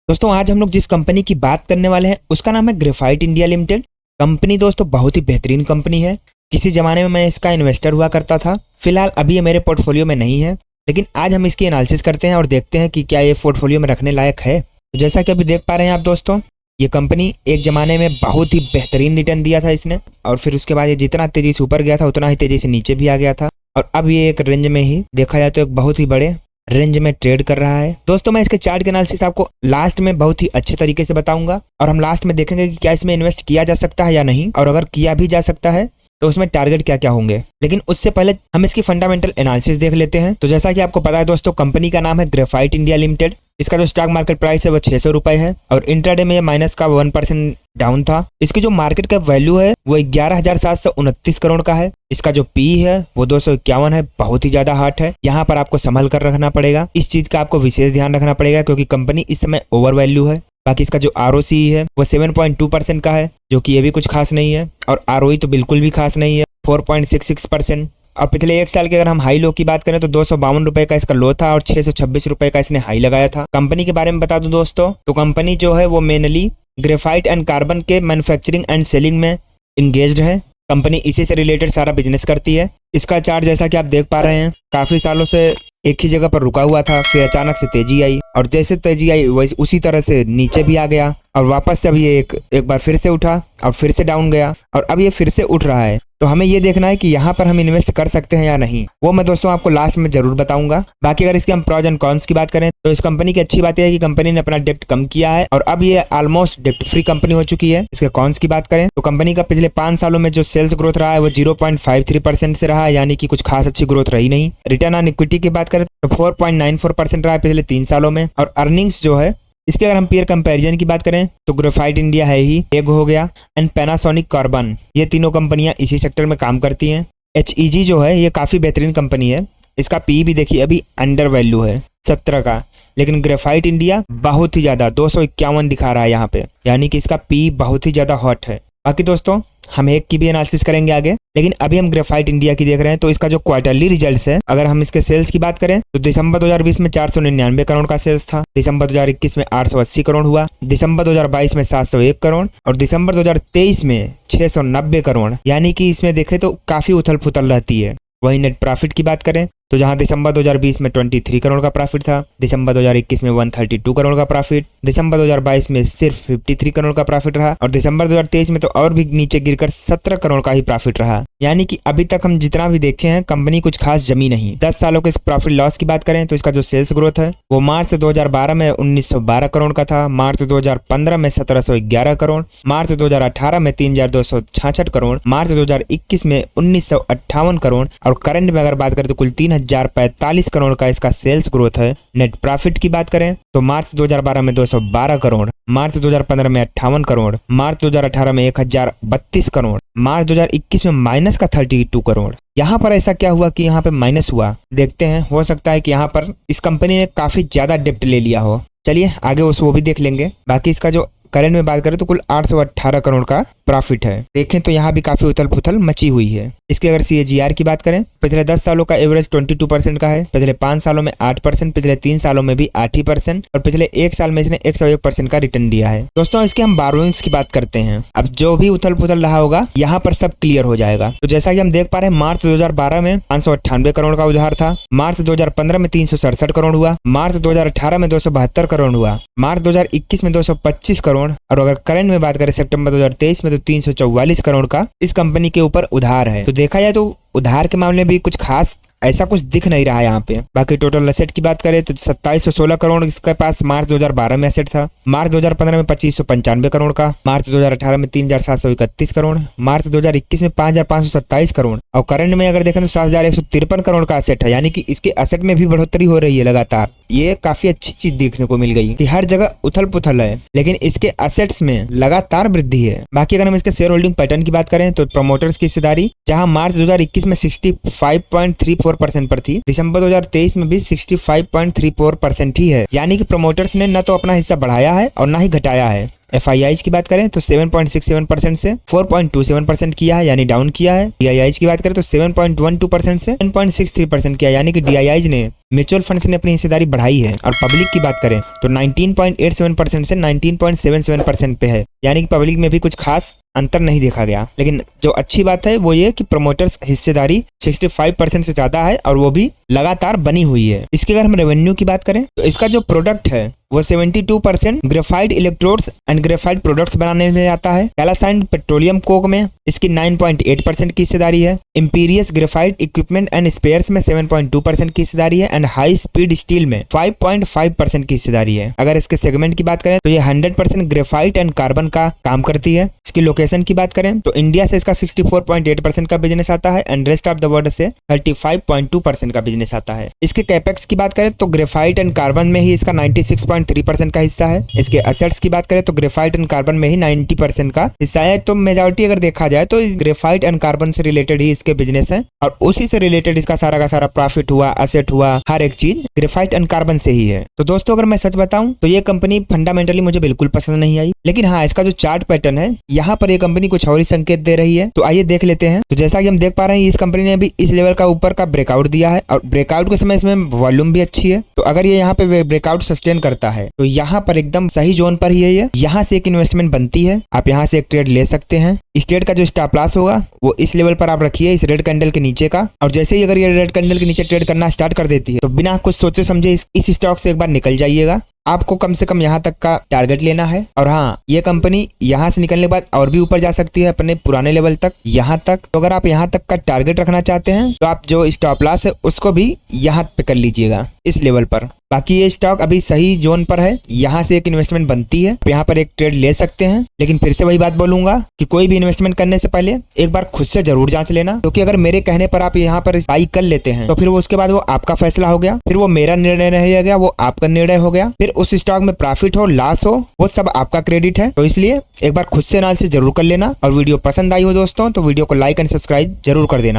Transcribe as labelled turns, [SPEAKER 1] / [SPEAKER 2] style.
[SPEAKER 1] दोस्तों आज हम लोग जिस कंपनी की बात करने वाले हैं उसका नाम है ग्रेफाइट इंडिया लिमिटेड। कंपनी दोस्तों बहुत ही बेहतरीन कंपनी है। किसी जमाने में मैं इसका इन्वेस्टर हुआ करता था। फिलहाल अभी ये मेरे पोर्टफोलियो में नहीं है, लेकिन आज हम इसकी एनालिसिस करते हैं और देखते हैं कि क्या ये पोर्टफोलियो में रखने लायक है। तो जैसा कि अभी देख पा रहे हैं आप दोस्तों, ये कंपनी एक जमाने में बहुत ही बेहतरीन रिटर्न दिया था इसने, और फिर उसके बाद ये जितना तेजी से ऊपर गया था उतना ही तेजी से नीचे भी आ गया था, और अब ये एक रेंज में ही देखा जाए तो एक बहुत ही बड़े रेंज में ट्रेड कर रहा है। दोस्तों मैं इसके चार्ट के एनालिसिस आपको लास्ट में बहुत ही अच्छे तरीके से बताऊंगा, और हम लास्ट में देखेंगे कि क्या इसमें इन्वेस्ट किया जा सकता है या नहीं, और अगर किया भी जा सकता है तो उसमें टारगेट क्या क्या होंगे। लेकिन उससे पहले हम इसकी फंडामेंटल एनालिसिस देख लेते हैं। तो जैसा कि आपको पता है दोस्तों, कंपनी का नाम है ग्रेफाइट इंडिया लिमिटेड। इसका जो स्टॉक मार्केट प्राइस है वो 600 रुपए है, और इंट्राडे में माइनस का 1% डाउन था। इसकी जो मार्केट कैप वैल्यू है वो 11,729 करोड़ का है। इसका जो पी है वो 251 है, बहुत ही ज्यादा हार्ट है। यहाँ पर आपको संभल कर रखना पड़ेगा, इस चीज का आपको विशेष ध्यान रखना पड़ेगा क्योंकि कंपनी इस समय ओवर वैल्यू है। बाकी इसका जो ROCE है वो 7.2% का है, जो कि ये भी कुछ खास नहीं है, और ROE तो बिल्कुल भी खास नहीं है, 4.66%। और पिछले एक साल के अगर हम हाई लो की बात करें तो 252 रुपए का इसका लो था और 626 रुपए का इसने हाई लगाया था। कंपनी के बारे में बता दूं दोस्तों, तो कंपनी जो है वो मेनली ग्रेफाइट एंड कार्बन के मैन्युफैक्चरिंग एंड सेलिंग में इंगेज्ड है। कंपनी इसी से रिलेटेड सारा बिजनेस करती है। इसका चार्ट जैसा कि आप देख पा रहे हैं, काफी सालों से एक ही जगह पर रुका हुआ था, फिर अचानक से तेजी आई, और जैसे तेजी आई वैसे उसी तरह से नीचे भी आ गया, और वापस से अभी ये एक बार फिर से उठा और फिर से डाउन गया, और अब ये फिर से उठ रहा है। तो हमें ये देखना है कि यहाँ पर हम इन्वेस्ट कर सकते हैं या नहीं, वो मैं दोस्तों आपको लास्ट में जरूर बताऊंगा। बाकी अगर इसके हम प्रॉज एंड कॉन्स की बात करें तो इस कंपनी की अच्छी बात यह है कि कंपनी ने अपना डेप्ट कम किया है, और अब ये ऑलमोस्ट डेप्ट फ्री कंपनी हो चुकी है। इसके कॉन्स की बात करें तो कंपनी का पिछले 5 सालों में जो सेल्स ग्रोथ रहा है वो 0.53% से रहा है, यानी कि कुछ खास अच्छी ग्रोथ रही नहीं। रिटर्न ऑन इक्विटी की बात करें तो 4.94% रहा है पिछले 3 सालों में, और अर्निंग्स जो है इसके अगर हम पीयर कंपैरिजन की बात करें तो ग्रेफाइट इंडिया है ही, एग हो गया एंड पैनासोनिक कार्बन, ये तीनों कंपनियां इसी सेक्टर में काम करती हैं। HEG जो है ये काफी बेहतरीन कंपनी है। इसका पी भी देखिए अभी अंडर वैल्यू है 17 का, लेकिन ग्रेफाइट इंडिया बहुत ही ज्यादा 251 दिखा रहा है यहाँ पे, यानी कि इसका पी बहुत ही ज्यादा हॉट है। बाकी दोस्तों हम एक की भी एनालिसिस करेंगे आगे, लेकिन अभी हम ग्रेफाइट इंडिया की देख रहे हैं। तो इसका जो क्वार्टरली रिजल्ट्स है, अगर हम इसके सेल्स की बात करें तो दिसंबर 2020 में 499 करोड़ का सेल्स था, दिसंबर 2021 में 880 करोड़ हुआ, दिसंबर 2022 में 701 करोड़, और दिसंबर 2023 में 690 करोड़, यानी कि इसमें देखें तो काफी उथल पुथल रहती है। वही नेट प्रॉफिट की बात करें तो जहां दिसंबर 2020 में 23 करोड़ का प्रॉफिट था, दिसंबर 2021 में 132 करोड़ का प्रॉफिट, दिसंबर 2022 में सिर्फ 53 करोड़ का प्रॉफिट रहा, और दिसंबर 2023 में तो और भी नीचे गिरकर 17 करोड़ का ही प्रॉफिट रहा। यानी कि अभी तक हम जितना भी देखे हैं कंपनी कुछ खास जमी नहीं। 10 सालों के प्रॉफिट लॉस की बात करें तो इसका जो सेल्स ग्रोथ है वो मार्च 2012 में 1912 करोड़ का था, मार्च 2015 में 1711 करोड़, मार्च 2018 में 3266 करोड़, मार्च 2021 में 1958 करोड़, और करंट में अगर बात करें तो कुल 3045 करोड़ का इसका सेल्स ग्रोथ है। नेट प्रॉफिट की बात करें तो मार्च 2012 में 212 करोड़, मार्च 2015 में 58 करोड़, मार्च 2018 में 1032 करोड़, मार्च 2021 में माइनस का 32 करोड़। यहाँ पर ऐसा क्या हुआ कि यहाँ पे माइनस हुआ, देखते हैं। हो सकता है कि यहाँ पर इस कंपनी ने काफी ज्यादा डेप्ट ले लिया हो। चलिए आगे वो भी देख लेंगे। बाकी इसका जो करंट में बात करें तो कुल 818 करोड़ का प्रॉफिट है। देखें तो यहाँ भी काफी उथल पुथल मची हुई है। इसके अगर CAGR की बात करें, पिछले 10 सालों का एवरेज 22% का है, पिछले 5 सालों में 8%, पिछले 3 सालों में भी 8%, और पिछले 1 साल में इसने 101% का रिटर्न दिया है। दोस्तों इसके हम बारोइंग्स की बात करते हैं। अब जो भी उथल पुथल रहा होगा यहाँ पर सब क्लियर हो जाएगा। तो जैसा कि हम देख पा रहे हैं, मार्च 2012 में 598 करोड़ का उधार था, मार्च 2015 में 367 करोड़ हुआ, मार्च 2018 में 272 करोड़ हुआ, मार्च 2021 में 225 करोड़, और अगर करंट में बात करें सितंबर 2023 में तो 344 करोड़ का इस कंपनी के ऊपर उधार है। तो देखा जाए तो उधार के मामले में भी कुछ खास ऐसा कुछ दिख नहीं रहा है यहाँ पे। बाकी टोटल एसेट की बात करें तो 2716 करोड़ इसके पास मार्च 2012 में एसेट था, मार्च 2015 में 2595 करोड़ का, मार्च 2018 में 3731 करोड़, मार्च 2021 में 5527 करोड़, और करंट में अगर देखें तो 7153 करोड़ का एसेट है। यानी कि इसके एसेट में भी बढ़ोतरी हो रही है लगातार। ये काफी अच्छी चीज देखने को मिल गई कि हर जगह उथल पुथल है, लेकिन इसके एसेट्स में लगातार वृद्धि है। बाकी अगर हम इसके शेयर होल्डिंग पैटर्न की बात करें तो प्रमोटर्स की हिस्सेदारी जहां मार्च 2021 2023 में 65.34% पर थी, दिसंबर 2023 में भी 65.34% ही है। यानी कि प्रमोटर्स ने न तो अपना हिस्सा बढ़ाया है और ना ही घटाया है। FIIs की बात करें तो 7.67% से 4.27% किया है, यानी डाउन किया है। DIIs की बात करें तो 7.12% से 10.63% किया, यानी कि DIIs ने म्यूचुअल फंड्स ने अपनी हिस्सेदारी बढ़ाई है। और पब्लिक की बात करें तो 19.87% से 19.77% पे है, यानी कि पब्लिक में भी कुछ खास अंतर नहीं देखा गया। लेकिन जो अच्छी बात है वो ये कि प्रमोटर्स हिस्सेदारी 65% से ज्यादा है और वो भी लगातार बनी हुई है। इसके अगर हम रेवेन्यू की बात करें तो इसका जो प्रोडक्ट है वो 72% graphite electrodes and graphite products बनाने में आता है। कैलासाइन पेट्रोलियम कोक में इसकी 9.8% की हिस्सेदारी है। Imperious graphite equipment and spheres में 7.2% की हिस्सेदारी है एंड हाई स्पीड स्टील में 5.5% की हिस्सेदारी है। अगर इसके सेगमेंट की बात करें तो ये 100% ग्रेफाइट एंड कार्बन का काम करती है। इसकी लोकेशन की बात करें तो इंडिया से इसका 64.8% का बिजनेस आता है and rest of the world से 35.2% का बिजनेस आता है। इसके कैपेक्स की बात करें तो ग्रेफाइट एंड कार्बन में ही इसका 96.3% का हिस्सा है। इसके एसेट्स की बात करें तो ग्रेफाइट एंड कार्बन में ही 90% का हिस्सा है। तो मेजॉरिटी अगर देखा जाए तो ग्रेफाइट एंड कार्बन से रिलेटेड ही इसके बिजनेस है और उसी से रिलेटेड इसका सारा का सारा प्रॉफिट हुआ, एसेट हुआ, हर एक चीज ग्रेफाइट एंड कार्बन से ही है। तो दोस्तों अगर मैं सच बताऊं तो ये कंपनी फंडामेंटली मुझे बिल्कुल पसंद नहीं आई, लेकिन हाँ इसका जो चार्ट पैटर्न है यहाँ पर ये कंपनी कुछ और ही संकेत दे रही है। तो आइए देख लेते हैं। तो जैसा कि हम देख पा रहे हैं इस कंपनी ने अभी इस लेवल का ऊपर का ब्रेकआउट दिया है और ब्रेकआउट के समय इसमें वॉल्यूम भी अच्छी है। तो अगर ये यहाँ पे ब्रेकआउट सस्टेन करता है तो यहाँ पर एकदम सही जोन पर ही है ये। यहाँ से एक इन्वेस्टमेंट बनती है, आप यहाँ से एक ट्रेड ले सकते हैं। इस ट्रेड का जो स्टॉप लॉस होगा वो इस लेवल पर आप रखिए, इस रेड कैंडल के नीचे का। और जैसे ही अगर ये रेड कैंडल के नीचे ट्रेड करना स्टार्ट कर देती है तो बिना कुछ सोचे समझे इस स्टॉक से एक बार निकल जाइएगा। आपको कम से कम यहाँ तक का टारगेट लेना है। और हाँ ये कंपनी यहाँ से निकलने के बाद और भी ऊपर जा सकती है अपने पुराने लेवल तक, यहाँ तक। तो अगर आप यहाँ तक का टारगेट रखना चाहते हैं तो आप जो स्टॉप लॉस है उसको भी यहाँ पे कर लीजिएगा इस लेवल पर। बाकी ये स्टॉक अभी सही जोन पर है, यहाँ से एक इन्वेस्टमेंट बनती है, यहाँ पर एक ट्रेड ले सकते हैं। लेकिन फिर से वही बात बोलूंगा कि कोई भी इन्वेस्टमेंट करने से पहले एक बार खुद से जरूर जांच लेना, क्योंकि अगर मेरे कहने पर आप यहाँ पर बाई कर लेते हैं तो फिर वो उसके बाद वो आपका फैसला हो गया, फिर वो मेरा निर्णय नहीं गया, वो आपका निर्णय हो गया। फिर उस स्टॉक में प्रॉफिट हो लॉस हो वो सब आपका क्रेडिट है। तो इसलिए एक बार खुद से एनालिसिस जरूर कर लेना। और वीडियो पसंद आई हो दोस्तों तो वीडियो को लाइक एंड सब्सक्राइब जरूर कर देना।